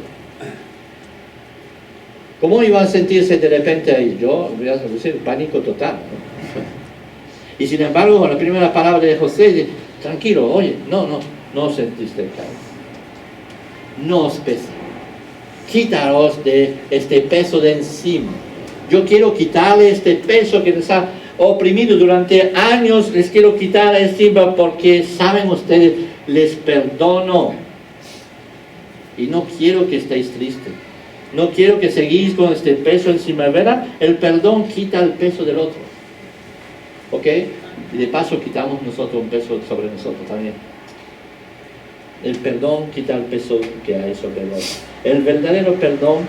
¿Cómo iban a sentirse de repente ahí? Yo voy a decir pánico total, ¿no? Y sin embargo, la primera palabra de José dice, tranquilo, oye, no os entristezcáis. No os pesa. Quitaros de este peso de encima. Yo quiero quitarle este peso que les ha oprimido durante años, les quiero quitar encima porque, saben ustedes, les perdono. Y no quiero que estéis tristes. No quiero que seguís con este peso encima, ¿verdad? El perdón quita el peso del otro. ¿Ok? Y de paso quitamos nosotros un peso sobre nosotros también. El perdón quita el peso que hay sobre el otro. El verdadero perdón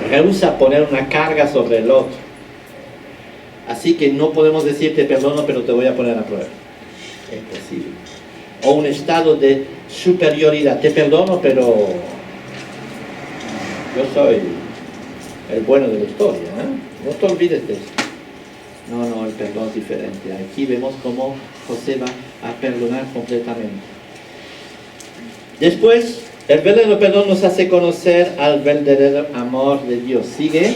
rehúsa poner una carga sobre el otro. Así que no podemos decir te perdono, pero te voy a poner a prueba. Es posible. O un estado de superioridad. Te perdono, pero yo soy el bueno de la historia, ¿eh? No te olvides de eso. No, el perdón es diferente. Aquí vemos cómo José va a perdonar completamente. Después, el verdadero perdón nos hace conocer al verdadero amor de Dios. ¿Sigue?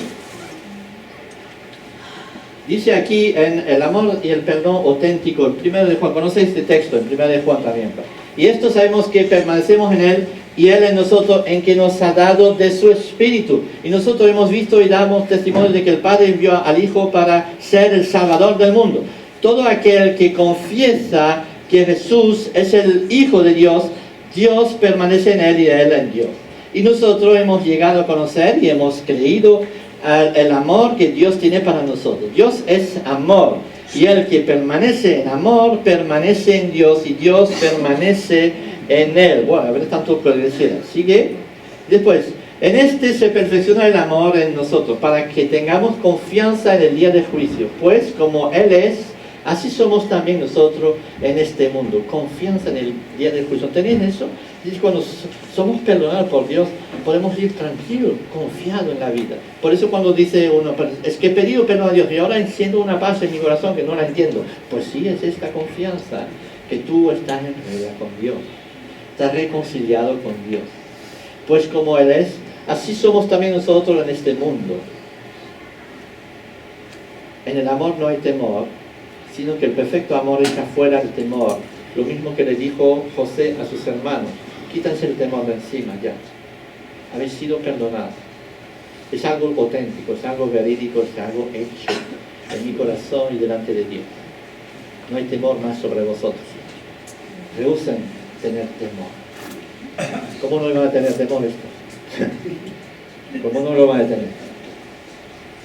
Dice aquí en el amor y el perdón auténtico, en 1 de Juan, conoce este texto, en 1 de Juan también. Y esto sabemos que permanecemos en Él y Él en nosotros, en que nos ha dado de su Espíritu. Y nosotros hemos visto y damos testimonio de que el Padre envió al Hijo para ser el Salvador del mundo. Todo aquel que confiesa que Jesús es el Hijo de Dios, Dios permanece en Él y Él en Dios. Y nosotros hemos llegado a conocer y hemos creído el amor que Dios tiene para nosotros. Dios es amor. Y el que permanece en amor, permanece en Dios y Dios permanece en Él. Bueno, a ver tanto que decir. Sigue. Después, en este se perfecciona el amor en nosotros, para que tengamos confianza en el día de juicio. Pues como Él es, así somos también nosotros en este mundo. Confianza en el día del juicio. ¿Tenéis eso? Y cuando somos perdonados por Dios, podemos ir tranquilos, confiados en la vida. Por eso cuando dice uno, es que he pedido perdón a Dios y ahora enciendo una paz en mi corazón que no la entiendo. Pues sí, es esta confianza, que tú estás en realidad con Dios. Estás reconciliado con Dios. Pues como Él es, así somos también nosotros en este mundo. En el amor no hay temor, sino que el perfecto amor echa fuera el temor. Lo mismo que le dijo José a sus hermanos. Quítense el temor de encima ya. Habéis sido perdonados. Es algo auténtico, es algo verídico, es algo hecho en mi corazón y delante de Dios. No hay temor más sobre vosotros. Rehúsen tener temor. ¿Cómo no iban a tener temor esto? ¿Cómo no lo van a tener?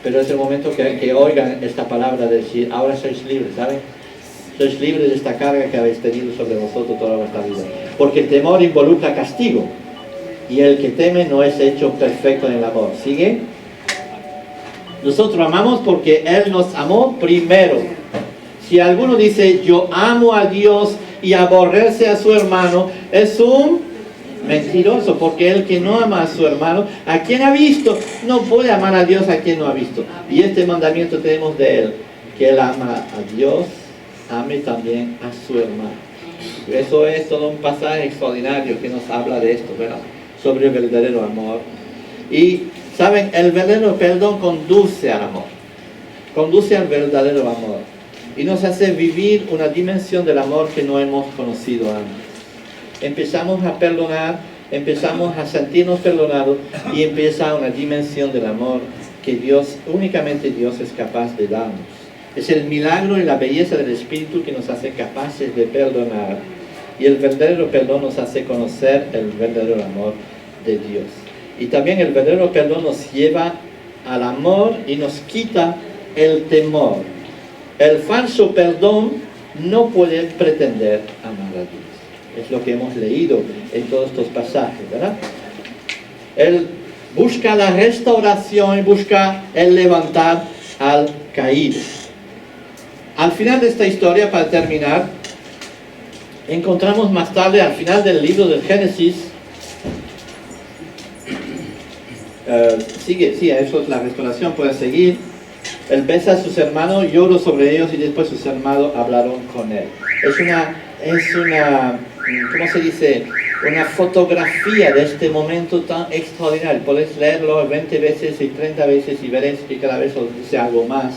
Pero es el momento que oigan esta palabra de decir, ahora sois libres, ¿saben? Sois libres de esta carga que habéis tenido sobre vosotros toda vuestra vida. Porque el temor involucra castigo. Y el que teme no es hecho perfecto en el amor. ¿Sigue? Nosotros amamos porque Él nos amó primero. Si alguno dice, yo amo a Dios y aborrece a su hermano, es un mentiroso, porque el que no ama a su hermano, a quien ha visto, no puede amar a Dios a quien no ha visto. Y este mandamiento tenemos de Él, que Él ama a Dios, ame también a su hermano. Eso es todo un pasaje extraordinario que nos habla de esto, ¿verdad? Sobre el verdadero amor. Y, ¿saben? El verdadero perdón conduce al amor. Conduce al verdadero amor. Y nos hace vivir una dimensión del amor que no hemos conocido antes. Empezamos a perdonar, empezamos a sentirnos perdonados y empieza una dimensión del amor que Dios, únicamente Dios es capaz de darnos. Es el milagro y la belleza del Espíritu que nos hace capaces de perdonar. Y el verdadero perdón nos hace conocer el verdadero amor de Dios. Y también el verdadero perdón nos lleva al amor y nos quita el temor. El falso perdón no puede pretender amar a Dios. Es lo que hemos leído en todos estos pasajes, ¿verdad? Él busca la restauración y busca el levantar al caído. Al final de esta historia, para terminar, encontramos más tarde, al final del libro del Génesis, eso es la restauración, puede seguir. Él besa a sus hermanos, lloró sobre ellos y después sus hermanos hablaron con él. Es una, ¿cómo se dice? Una fotografía de este momento tan extraordinario. Podéis leerlo 20 veces y 30 veces y veréis que cada vez os dice algo más.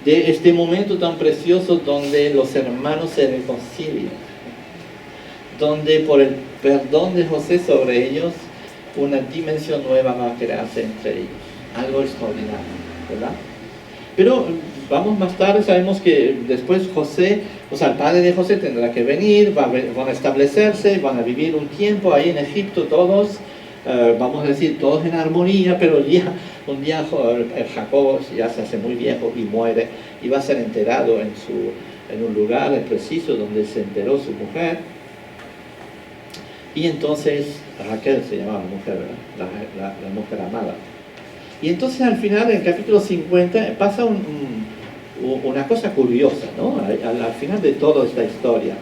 De este momento tan precioso donde los hermanos se reconcilian. Donde por el perdón de José sobre ellos, una dimensión nueva va a crearse entre ellos. Algo extraordinario, ¿verdad? Pero vamos más tarde, sabemos que después José, o sea, el padre de José tendrá que venir, van a establecerse, van a vivir un tiempo ahí en Egipto todos, vamos a decir, todos en armonía, pero un día Jacob ya se hace muy viejo y muere, y va a ser enterrado en un lugar preciso donde se enterró su mujer. Y entonces, Raquel se llamaba la mujer, ¿verdad? La mujer amada. Y entonces al final, en el capítulo 50, pasa una cosa curiosa, ¿no? Al final de toda esta historia.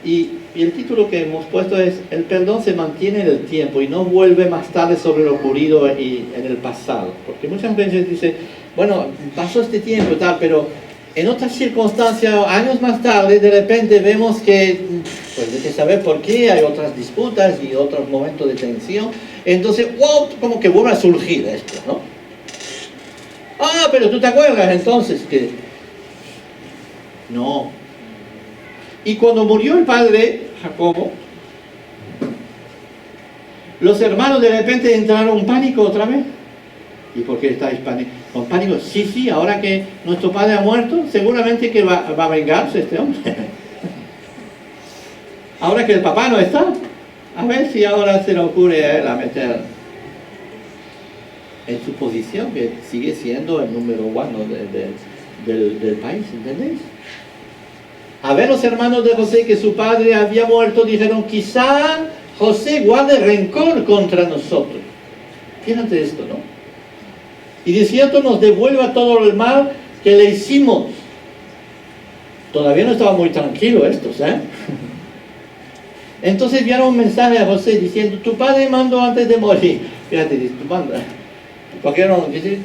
Y el título que hemos puesto es: el perdón se mantiene en el tiempo y no vuelve más tarde sobre lo ocurrido en el pasado. Porque muchas veces dice, bueno, pasó este tiempo y tal, pero en otras circunstancias, años más tarde, de repente vemos que, pues hay que saber por qué, hay otras disputas y otros momentos de tensión. Entonces, wow, como que vuelve a surgir esto, ¿no? Ah, pero tú te acuerdas entonces que... No. Y cuando murió el padre, Jacobo, los hermanos de repente entraron en pánico otra vez. ¿Y por qué estáis con pánico? Sí, ahora que nuestro padre ha muerto, seguramente que va a vengarse este hombre. Ahora que el papá no está, a ver si ahora se le ocurre a él a meter en su posición, que sigue siendo el número uno del país, ¿entendéis? A ver, los hermanos de José, que su padre había muerto, dijeron, quizá José guarde rencor contra nosotros. Fíjate esto, ¿no? Y de cierto nos devuelva todo el mal que le hicimos. Todavía no estaba muy tranquilo estos, ¿eh? Entonces enviaron un mensaje a José diciendo, tu padre mandó antes de morir. Fíjate, dice,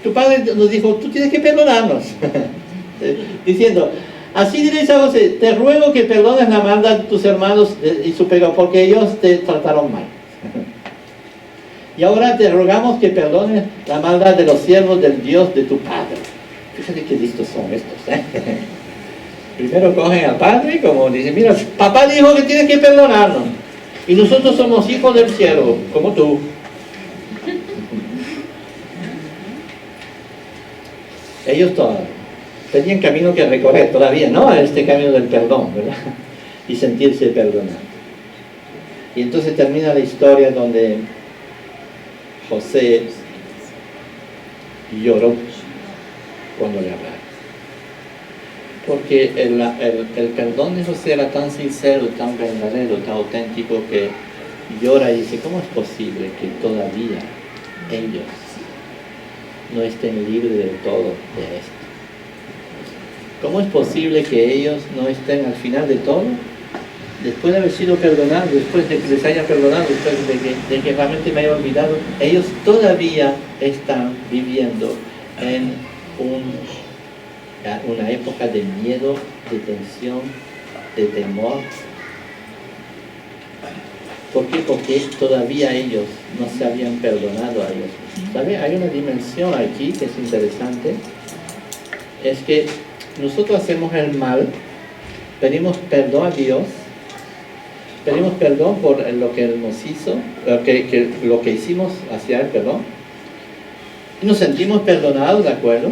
tu padre nos dijo, tú tienes que perdonarnos. Diciendo, así diréis a José, te ruego que perdones la maldad de tus hermanos y su pecado, porque ellos te trataron mal. Y ahora te rogamos que perdones la maldad de los siervos del Dios de tu padre. Fíjate qué listos son estos, ¿eh? Primero cogen al padre, como dicen, mira, papá dijo que tienes que perdonarnos. Y nosotros somos hijos del cielo, como tú. Ellos tenían camino que recorrer todavía, ¿no? Este camino del perdón, ¿verdad? Y sentirse perdonados. Y entonces termina la historia donde José lloró cuando le hablaron. Porque el perdón de José era tan sincero, tan verdadero, tan auténtico, que llora y dice, ¿cómo es posible que todavía ellos no estén libres del todo de esto? ¿Cómo es posible que ellos no estén al final de todo, después de haber sido perdonados, después de que les haya perdonado, después de que realmente me haya olvidado, ellos todavía están viviendo en una época de miedo, de tensión, de temor? ¿Por qué? Porque todavía ellos no se habían perdonado a ellos. ¿Sabe? Hay una dimensión aquí que es interesante. Es que nosotros hacemos el mal, pedimos perdón a Dios, pedimos perdón por lo que Él nos hizo, lo que hicimos hacia Él, perdón. Y nos sentimos perdonados, ¿de acuerdo?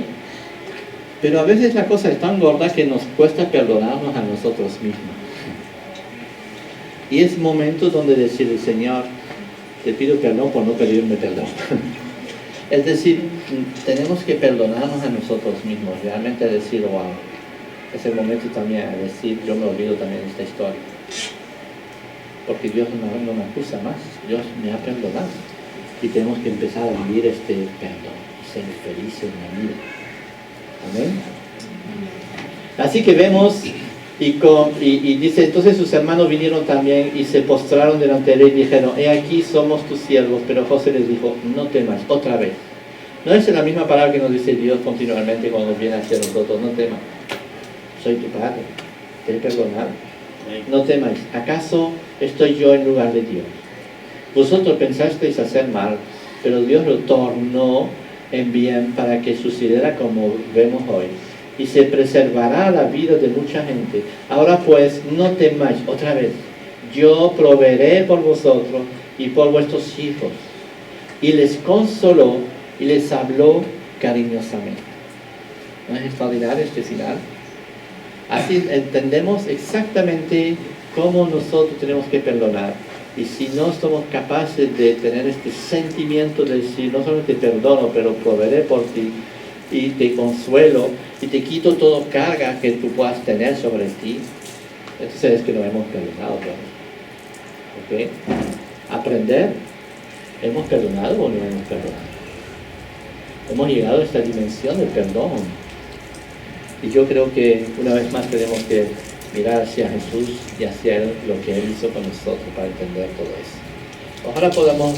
Pero a veces la cosa es tan gorda que nos cuesta perdonarnos a nosotros mismos. Y es momento donde decirle, Señor, te pido perdón por no pedirme perdón. Es decir, tenemos que perdonarnos a nosotros mismos, realmente decir, wow, es el momento también de decir, yo me olvido también de esta historia. Porque Dios no me acusa más, Dios me ha perdonado. Y tenemos que empezar a vivir este perdón y ser felices en la vida. Amén. Así que vemos, y dice, entonces sus hermanos vinieron también y se postraron delante de él y dijeron, he aquí somos tus siervos. Pero José les dijo, no temas, otra vez. No es la misma palabra que nos dice Dios continuamente cuando viene hacia nosotros, no temas, soy tu padre, te he perdonado. No temáis, ¿acaso estoy yo en lugar de Dios? Vosotros pensasteis hacer mal, pero Dios lo tornó en bien para que sucediera como vemos hoy. Y se preservará la vida de mucha gente. Ahora pues, no temáis, otra vez, yo proveeré por vosotros y por vuestros hijos. Y les consoló y les habló cariñosamente. ¿No es extraordinario este final? Así entendemos exactamente cómo nosotros tenemos que perdonar. Y si no somos capaces de tener este sentimiento de decir, no solo te perdono, pero proveeré por ti, y te consuelo, y te quito toda carga que tú puedas tener sobre ti, entonces es que no hemos perdonado todavía. ¿Ok? Aprender, ¿hemos perdonado o no hemos perdonado? Hemos llegado a esta dimensión del perdón. Y yo creo que una vez más tenemos que mirar hacia Jesús y hacia Él, lo que Él hizo con nosotros para entender todo eso. Ojalá podamos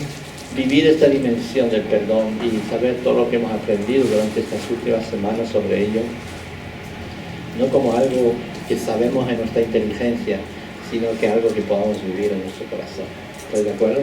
vivir esta dimensión del perdón y saber todo lo que hemos aprendido durante estas últimas semanas sobre ello. No como algo que sabemos en nuestra inteligencia, sino que algo que podamos vivir en nuestro corazón. ¿Estás de acuerdo?